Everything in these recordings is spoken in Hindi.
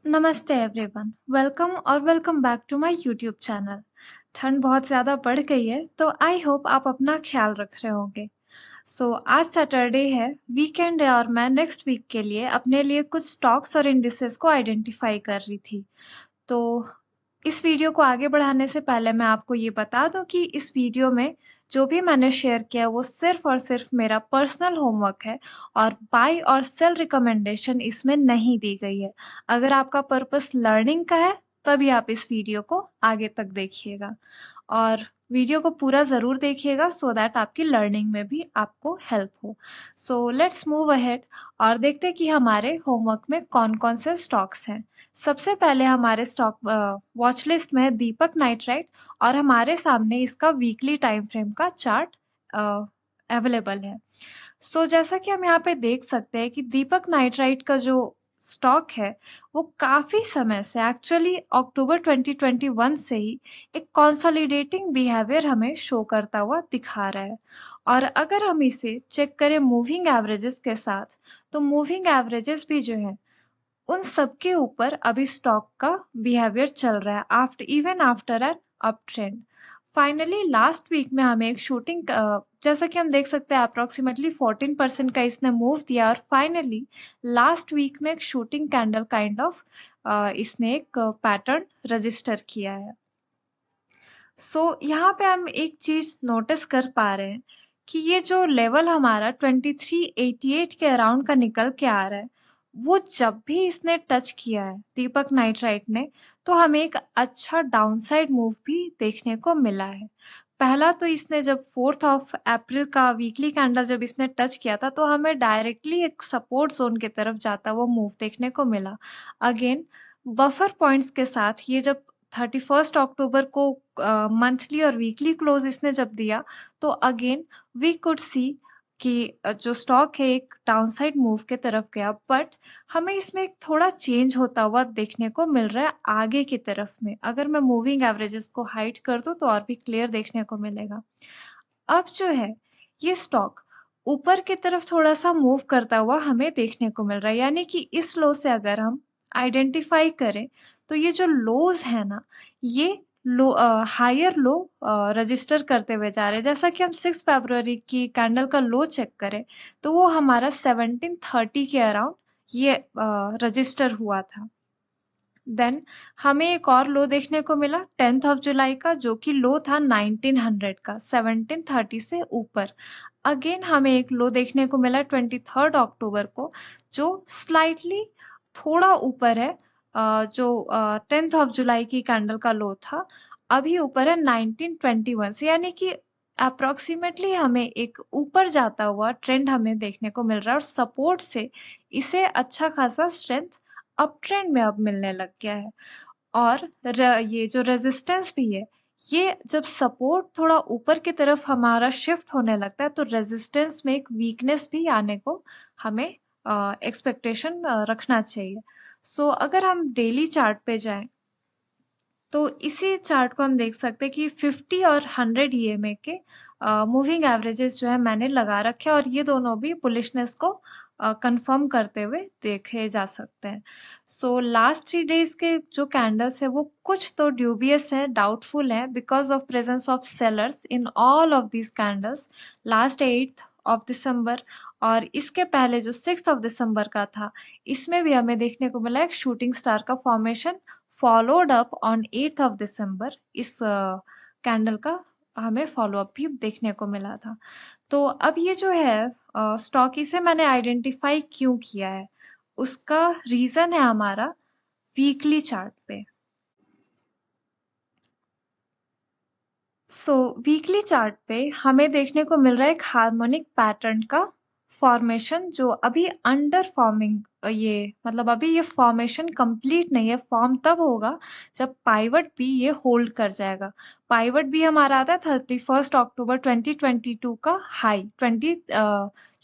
नमस्ते एवरीवन, वेलकम और welcome back to my YouTube channel. ठंड बहुत ज़्यादा बढ़ गई है, तो आई होप आप अपना ख्याल रख रहे होंगे। आज सैटरडे है, वीकेंड है और मैं नेक्स्ट वीक के लिए अपने लिए कुछ स्टॉक्स और इंडिसेस को आइडेंटिफाई कर रही थी। तो इस वीडियो को आगे बढ़ाने से पहले मैं आपको ये बता दूं कि इस वीडियो में जो भी मैंने शेयर किया वो सिर्फ और सिर्फ मेरा पर्सनल होमवर्क है और बाय और सेल रिकमेंडेशन इसमें नहीं दी गई है। अगर आपका पर्पस लर्निंग का है तभी आप इस वीडियो को आगे तक देखिएगा और वीडियो को पूरा ज़रूर देखिएगा सो दैट आपकी लर्निंग में भी आपको हेल्प हो। सो लेट्स मूव अहेड और देखते हैं कि हमारे होमवर्क में कौन-कौन से स्टॉक्स हैं। सबसे पहले हमारे स्टॉक वॉच लिस्ट में है दीपक नाइट्राइट और हमारे सामने इसका वीकली टाइम फ्रेम का चार्ट अवेलेबल है। जैसा कि हम यहाँ पे देख सकते हैं कि दीपक नाइट्राइट का जो स्टॉक है वो काफी समय से एक्चुअली अक्टूबर 2021 से ही एक कंसोलिडेटिंग बिहेवियर हमें शो करता हुआ दिखा रहा है। और अगर हम इसे चेक करें मूविंग एवरेजेस के साथ तो मूविंग एवरेजेस भी जो है उन सबके ऊपर अभी स्टॉक का बिहेवियर चल रहा है after an up trend. Finally last week में हमें एक शूटिंग जैसा कि हम देख सकते हैं अप्रोक्सीमेटली 14% का इसने मूव दिया और फाइनली लास्ट वीक में एक शूटिंग कैंडल काइंड ऑफ इसने एक पैटर्न रजिस्टर किया है। यहाँ पे हम एक चीज नोटिस कर पा रहे हैं कि ये जो लेवल हमारा 2388 के अराउंड का निकल के आ रहा है वो जब भी इसने टच किया है दीपक नाइट्राइट ने तो हमें एक अच्छा डाउनसाइड मूव भी देखने को मिला है। पहला तो इसने जब 4th ऑफ अप्रैल का वीकली कैंडल जब इसने टच किया था तो हमें डायरेक्टली एक सपोर्ट जोन की तरफ जाता हुआ मूव देखने को मिला। अगेन बफर पॉइंट्स के साथ ये जब 31 अक्टूबर को मंथली और वीकली क्लोज इसने जब दिया तो अगेन वी कुड सी कि जो स्टॉक है एक डाउनसाइड मूव के तरफ गया बट हमें इसमें एक थोड़ा चेंज होता हुआ देखने को मिल रहा है आगे की तरफ में। अगर मैं मूविंग एवरेजेस को हाइड कर दूं तो और भी क्लियर देखने को मिलेगा। अब जो है ये स्टॉक ऊपर की तरफ थोड़ा-सा मूव करता हुआ हमें देखने को मिल रहा है। यानी कि इस लो से अगर हम आइडेंटिफ़ाई करें, तो ये जो लोज़ हैं ना, ये हायर लो रजिस्टर करते हुए जा रहे हैं। जैसा कि हम 6 फरवरी की कैंडल का लो चेक करें, तो वो हमारा 1730 के अराउंड ये रजिस्टर हुआ था। देन हमें एक और लो देखने को मिला 10th ऑफ जुलाई का जो कि लो था 1900 का 1730 से ऊपर। अगेन हमें एक लो देखने को मिला 23rd अक्टूबर को जो स्लाइटली थोड़ा ऊपर है। 10th ऑफ जुलाई की कैंडल का लो था अभी ऊपर है 1921 से। यानी कि अप्रोक्सीमेटली हमें एक ऊपर जाता हुआ ट्रेंड हमें देखने को मिल रहा है और सपोर्ट से इसे अच्छा खासा स्ट्रेंथ अप ट्रेंड में अब मिलने लग गया है। और ये जो रेजिस्टेंस भी है ये जब सपोर्ट थोड़ा ऊपर की तरफ हमारा शिफ्ट होने लगता है तो रेजिस्टेंस में एक वीकनेस भी आने को हमें एक्सपेक्टेशन रखना चाहिए। अगर हम डेली चार्ट पे जाएं तो इसी चार्ट को हम देख सकते हैं कि 50 और 100 ईएमए के मूविंग एवरेजेस जो है मैंने लगा रखे हैं और ये दोनों भी बुलिशनेस को कंफर्म करते हुए देखे जा सकते हैं। लास्ट 3 डेज के जो कैंडल्स है वो कुछ तो ड्यूबियस है, डाउटफुल है because of presence of sellers in all of these candles. Last 8th of December और इसके पहले जो 6th ऑफ दिसंबर का था इसमें भी हमें देखने को मिला एक शूटिंग स्टार का formation followed up on 8th of December. इस कैंडल का हमें फॉलो अप भी देखने को मिला था। तो अब ये जो है स्टॉक इसे मैंने आइडेंटिफाई क्यों किया है उसका रीजन है हमारा वीकली चार्ट पे। वीकली चार्ट पे हमें देखने को मिल रहा है एक हार्मोनिक पैटर्न का फॉर्मेशन जो अभी अंडर फॉर्मिंग ये मतलब अभी ये फॉर्मेशन कंप्लीट नहीं है। फॉर्म तब होगा जब पाइवट भी ये होल्ड कर जाएगा। पाइवट भी हमारा आता है 31 अक्टूबर 2022 का हाई 20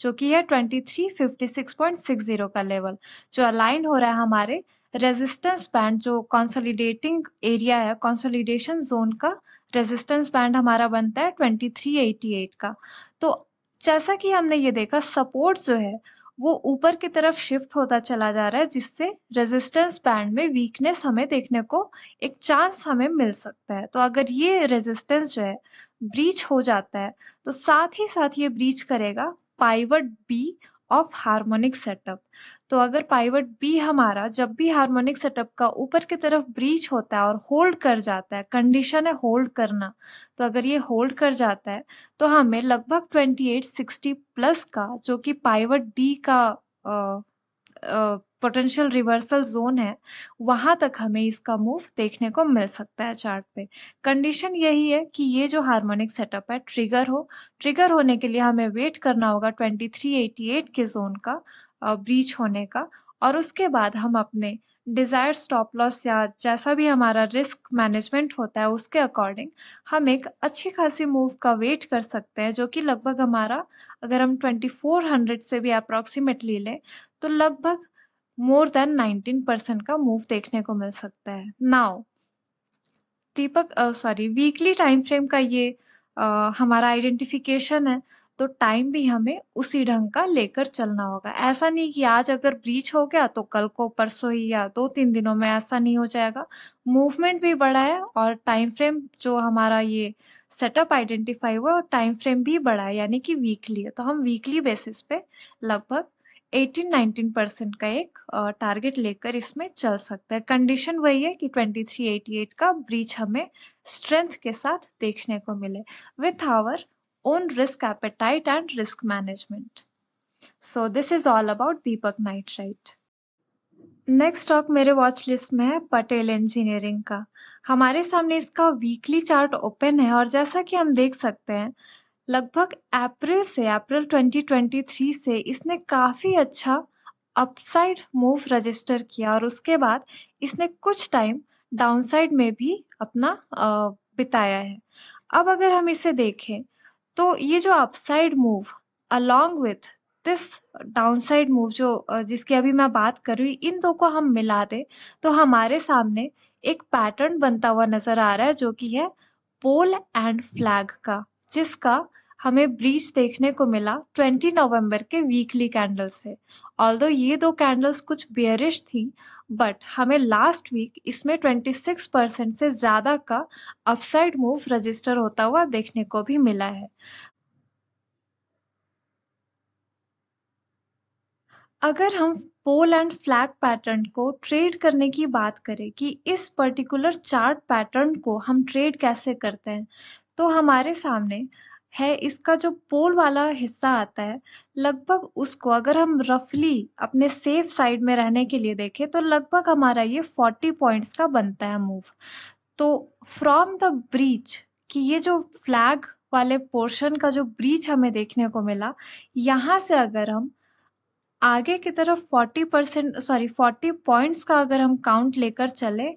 जो कि है 2356.60 का लेवल जो अलाइन हो रहा है हमारे रेजिस्टेंस बैंड जो कंसोलिडेटिंग एरिया है कंसोलिडेशन जोन का रेजिस्टेंस बैंड हमारा बनता है 2388 का। तो जैसा कि हमने ये देखा सपोर्ट जो है वो ऊपर की तरफ शिफ्ट होता चला जा रहा है, जिससे रेजिस्टेंस बैंड में वीकनेस हमें देखने को एक चांस हमें मिल सकता है। तो अगर ये रेजिस्टेंस जो है ब्रीच हो जाता है, तो साथ ही साथ ये ब्रीच करेगा pivot B of harmonic setup. तो अगर पाइवट बी हमारा जब भी हार्मोनिक सेटअप का ऊपर की तरफ ब्रीच होता है और होल्ड कर जाता है, कंडीशन है होल्ड करना, तो अगर ये होल्ड कर जाता है तो हमें लगभग 2860 प्लस का, जो कि पाइवट डी का पोटेंशियल रिवर्सल जोन है, वहां तक हमें इसका मूव देखने को मिल सकता है चार्ट पे। कंडीशन यही है कि ये जो हार्मोनिक सेटअप है ट्रिगर होने के लिए हमें वेट करना होगा 2388 के जोन का ब्रीच होने का, और उसके बाद हम अपने डिजायर स्टॉप लॉस या जैसा भी हमारा रिस्क मैनेजमेंट होता है उसके अकॉर्डिंग हम एक अच्छी खासी मूव का वेट कर सकते हैं, जो कि लगभग हमारा, अगर हम 2400 से भी अप्रोक्सीमेटली लें, तो लगभग मोर देन 19% का मूव देखने को मिल सकता है। नाउ दीपक, सॉरी, वीकली टाइम फ्रेम का ये हमारा आइडेंटिफिकेशन है, तो टाइम भी हमें उसी ढंग का लेकर चलना होगा। ऐसा नहीं कि आज अगर ब्रीच हो गया तो कल को परसों ही या 2-3 दिनों में, ऐसा नहीं हो जाएगा। मूवमेंट भी बड़ा है और टाइम फ्रेम जो हमारा ये सेटअप आइडेंटिफाई हुआ और टाइम फ्रेम भी बड़ा है, यानी कि वीकली है। तो हम वीकली बेसिस पे लगभग 18-19% का एक टारगेट लेकर इसमें चल सकते हैं। कंडीशन वही है कि 2388 का ब्रीच हमें स्ट्रेंथ के साथ देखने को मिले with our own risk appetite and risk management. So this is all about Deepak nitrite. Next stock मेरे वॉच लिस्ट में है पटेल इंजीनियरिंग का। हमारे सामने इसका वीकली चार्ट ओपन है और जैसा कि हम देख सकते हैं, लगभग अप्रैल 2023 से इसने काफी अच्छा अपसाइड मूव रजिस्टर किया और उसके बाद इसने कुछ टाइम डाउनसाइड में भी अपना बिताया है। अब अगर हम इसे देखें तो ये जो upside move along with this downside move जो जिसकी अभी मैं बात कर रही हूँ, इन दो को हम मिला दे तो हमारे सामने एक पैटर्न बनता हुआ नजर आ रहा है, जो कि है पोल एंड फ्लैग का, जिसका हमें ब्रीच देखने को मिला 20 नवंबर के वीकली कैंडल से। ऑल्दो ये दो कैंडल्स कुछ बेयरिश थी, बट हमें लास्ट वीक इसमें 26% से ज्यादा का अपसाइड मूव रजिस्टर होता हुआ देखने को भी मिला है। अगर हम पोल एंड फ्लैग पैटर्न को ट्रेड करने की बात करें कि इस पर्टिकुलर चार्ट पैटर्न को हम ट्रेड कैसे करते हैं, तो हमारे सामने है इसका जो पोल वाला हिस्सा आता है, लगभग उसको अगर हम रफली अपने सेफ साइड में रहने के लिए देखें तो लगभग हमारा ये 40 पॉइंट्स का बनता है मूव। तो फ्रॉम द ब्रीच, कि ये जो फ्लैग वाले पोर्शन का जो ब्रीच हमें देखने को मिला, यहाँ से अगर हम आगे की तरफ 40 पॉइंट्स का अगर हम काउंट लेकर चले,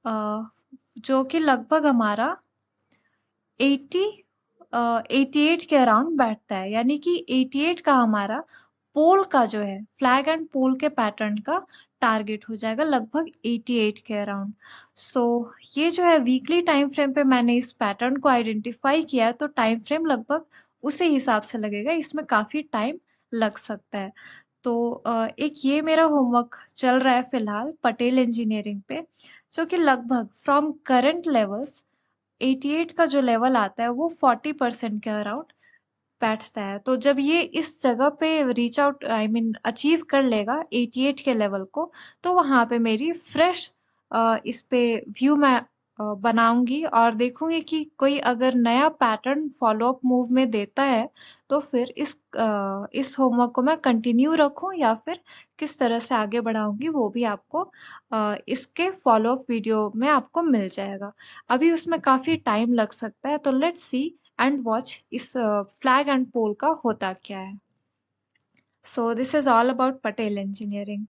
जो कि लगभग हमारा 80 88 के अराउंड बैठता है, यानी कि 88 का हमारा पोल का जो है फ्लैग एंड पोल के पैटर्न का टारगेट हो जाएगा लगभग 88 के अराउंड। सो ये जो है वीकली टाइम फ्रेम पे मैंने इस पैटर्न को आइडेंटिफाई किया है, तो टाइम फ्रेम लगभग उसी हिसाब से लगेगा, इसमें काफी टाइम लग सकता है। तो एक ये मेरा होमवर्क चल रहा है फिलहाल पटेल इंजीनियरिंग पे, जो कि लगभग फ्रॉम करंट लेवल्स 88 का जो लेवल आता है वो 40% के अराउंड बैठता है। तो जब ये इस जगह पे reach out, I mean achieve कर लेगा 88 के लेवल को, तो वहां पे मेरी फ्रेश इस पे व्यू मैं बनाऊंगी और देखूंगी कि कोई अगर नया पैटर्न फॉलो अप मूव में देता है तो फिर इस होमवर्क को मैं कंटिन्यू रखूं या फिर किस तरह से आगे बढ़ाऊंगी, वो भी आपको इसके फॉलो अप वीडियो में आपको मिल जाएगा। अभी उसमें काफी टाइम लग सकता है, तो लेट्स सी एंड वॉच इस फ्लैग एंड पोल का होता क्या है। सो this is all about Patel engineering.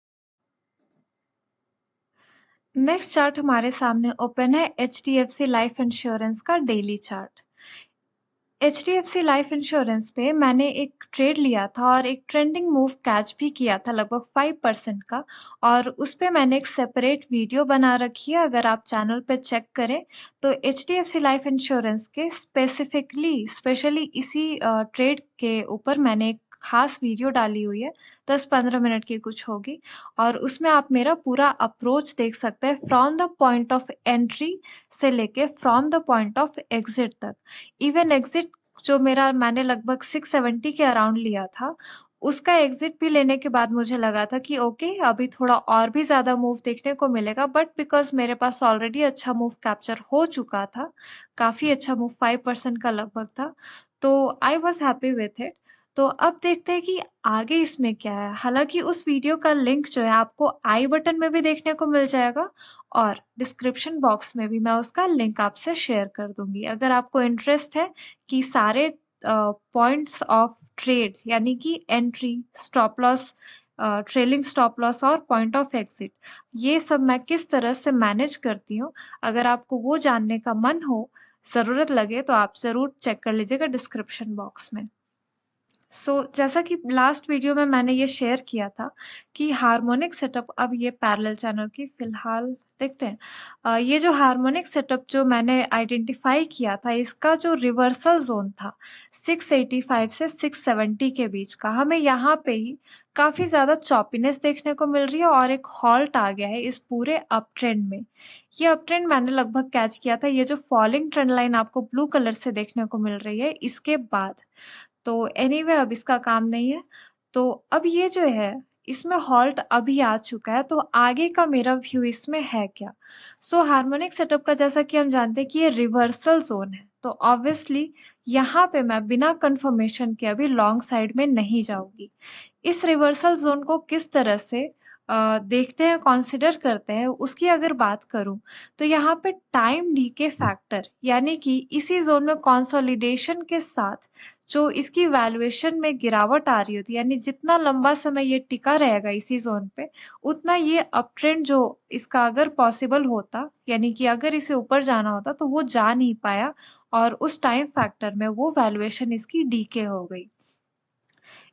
Next chart हमारे सामने ओपन है HDFC लाइफ इंश्योरेंस का daily chart. HDFC life insurance पे मैंने एक ट्रेड लिया था और एक ट्रेंडिंग मूव कैच भी किया था लगभग 5% का, और उस पे मैंने एक सेपरेट वीडियो बना रखी है, अगर आप चैनल पे चेक करें तो HDFC लाइफ इंश्योरेंस के स्पेशली इसी ट्रेड के ऊपर मैंने एक खास वीडियो डाली हुई है, 10-15 मिनट की कुछ होगी और उसमें आप मेरा पूरा अप्रोच देख सकते हैं from the point of entry से लेके from the point of exit तक। इवन एग्ज़िट जो मेरा मैंने लगभग 670 के अराउंड लिया था, उसका एग्ज़िट भी लेने के बाद मुझे लगा था कि ओके, अभी थोड़ा और भी ज़्यादा मूव देखने को मिलेगा बट बिकॉज़ मेरे पास ऑलरेडी अच्छा मूव कैप्चर हो चुका था, काफ़ी अच्छा मूव 5% का लगभग था, तो I was happy with it. तो अब देखते हैं कि आगे इसमें क्या है। हालाँकि उस वीडियो का लिंक जो है आपको आई बटन में भी देखने को मिल जाएगा और डिस्क्रिप्शन बॉक्स में भी मैं उसका लिंक आपसे शेयर कर दूँगी। अगर आपको इंटरेस्ट है कि सारे पॉइंट्स ऑफ ट्रेड्स यानी कि entry, stop loss trailing stop loss और पॉइंट ऑफ एग्ज़िट, ये सब मैं किस तरह से मैनेज करती हूँ, अगर आपको वो जानने का मन हो, ज़रूरत लगे तो आप ज़रूर चेक कर लीजिएगा डिस्क्रिप्शन बॉक्स में। जैसा कि लास्ट वीडियो में मैंने ये शेयर किया था कि हार्मोनिक सेटअप अब ये पैरेलल चैनल की फ़िलहाल देखते हैं। ये जो हार्मोनिक सेटअप जो मैंने आइडेंटिफ़ाई किया था, इसका जो रिवर्सल ज़ोन था 685 से 670 के बीच का, हमें यहाँ पे ही काफ़ी ज़्यादा चॉपीनेस देखने को मिल रही है और एक हॉल्ट आ गया है इस पूरे अप ट्रेंड में। ये अप ट्रेंड मैंने लगभग कैच किया था, ये जो फॉलिंग ट्रेंड लाइन आपको ब्लू कलर से देखने को मिल रही है, इसके बाद। तो एनीवे अब इसका काम नहीं है। तो अब ये जो है, इसमें हॉल्ट अभी आ चुका है, तो आगे का मेरा व्यू इसमें है क्या? हार्मोनिक सेटअप का जैसा कि हम जानते हैं कि ये रिवर्सल ज़ोन है, तो ऑब्वियसली यहाँ पे मैं बिना कन्फर्मेशन के अभी लॉन्ग साइड में नहीं जाऊँगी। इस रिवर्सल ज़ोन को किस तरह से देखते हैं, कंसीडर करते हैं, उसकी अगर बात करूँ, तो यहाँ पे टाइम डीके फैक्टर यानी कि इसी ज़ोन में कंसोलिडेशन के साथ जो इसकी वैल्यूएशन में गिरावट आ रही होती है, यानी जितना लंबा समय ये टिका रहेगा इसी ज़ोन पे, उतना ये अप ट्रेंड जो इसका अगर पॉसिबल होता, यानी कि अगर इसे ऊपर जाना होता, तो वो जा नहीं पाया और उस टाइम फैक्टर में वो वैल्यूएशन इसकी डीके हो गई।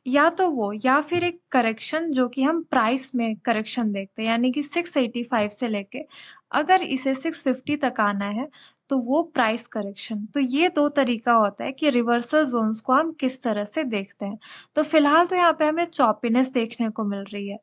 या तो वो या फिर एक करेक्शन जो कि हम प्राइस में करेक्शन देखते हैं, यानी कि 685 से लेके अगर इसे 650 तक आना है, तो वो प्राइस करेक्शन। तो ये 2 तरीका होता है कि रिवर्सल ज़ोन्स को हम किस तरह से देखते हैं। तो फिलहाल तो यहाँ पे हमें चॉपीनेस देखने को मिल रही है।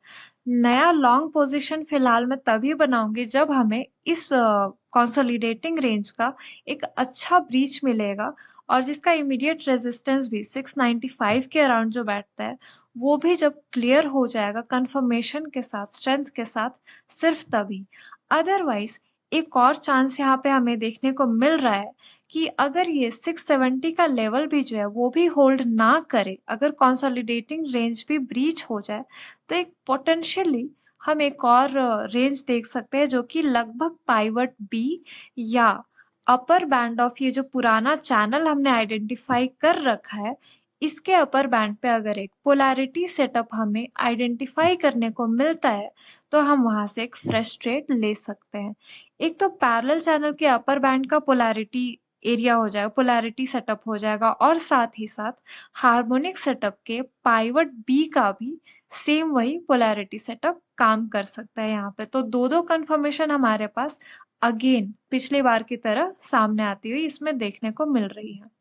नया लॉन्ग पोज़ीशन फिलहाल मैं तभी बनाऊँगी जब हमें इस कंसोलिडेटिंग रेंज का एक अच्छा ब्रीच मिलेगा और जिसका इमीडिएट रेजिस्टेंस भी 695 के अराउंड जो बैठता है, वो भी जब क्लियर हो जाएगा कन्फर्मेशन के साथ, स्ट्रेंथ के साथ, सिर्फ तभी। अदरवाइज़ एक और चांस यहाँ पे हमें देखने को मिल रहा है कि अगर ये 670 का लेवल भी जो है वो भी होल्ड ना करे, अगर कंसोलिडेटिंग रेंज भी ब्रीच हो जाए, तो एक पोटेंशियली हम एक और रेंज देख सकते हैं जो कि लगभग पाइवट बी या अपर बैंड ऑफ ये जो पुराना चैनल हमने आइडेंटिफाई कर रखा है, इसके अपर बैंड पे अगर एक पोलैरिटी सेटअप हमें आइडेंटिफाई करने को मिलता है, तो हम वहाँ से एक फ्रेश ट्रेड ले सकते हैं। एक तो पैरेलल चैनल के अपर बैंड का पोलैरिटी एरिया हो जाएगा, पोलैरिटी सेटअप हो जाएगा और साथ ही साथ हार्मोनिक सेटअप के पाइवट बी का भी सेम वही पोलैरिटी सेटअप काम कर सकता है यहाँ पे। तो 2-2 कन्फर्मेशन हमारे पास अगेन पिछली बार की तरह सामने आती हुई इसमें देखने को मिल रही है।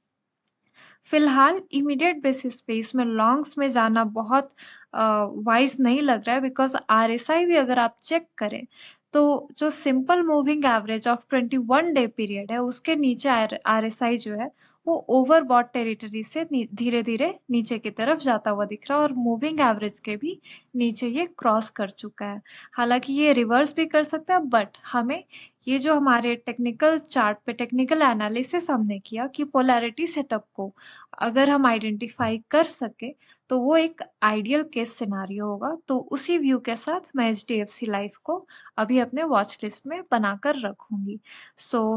फिलहाल इमीडिएट बेसिस पे इसमें लॉन्ग्स में जाना बहुत वाइज़ नहीं लग रहा है बिकॉज़ आरएसआई भी अगर आप चेक करें, तो जो simple moving average of 21 day period है, उसके नीचे आरएसआई जो है, वो ओवरबॉट टेरिटरी से धीरे-धीरे नीचे की तरफ जाता हुआ दिख रहा है और मूविंग एवरेज के भी नीचे ये क्रॉस कर चुका है। हालाँकि ये रिवर्स भी कर सकता है बट हमें ये जो हमारे टेक्निकल चार्ट पे टेक्निकल एनालिसिस हमने किया कि पोलैरिटी सेटअप को अगर हम आइडेंटिफ़ाई कर सकें, तो वो एक आइडियल केस सिनेरियो होगा। तो उसी व्यू के साथ मैं एचडीएफसी लाइफ को अभी अपने वॉच लिस्ट में बनाकर रखूँगी।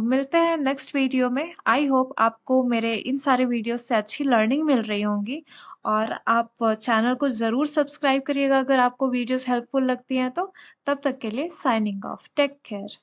मिलते हैं नेक्स्ट वीडियो में। आई होप आपको मेरे इन सारे वीडियोज़ से अच्छी लर्निंग मिल रही होंगी और आप चैनल को ज़रूर सब्सक्राइब करिएगा अगर आपको वीडियोज़ हेल्पफुल लगती हैं तो। तब तक के लिए साइनिंग ऑफ। Take care.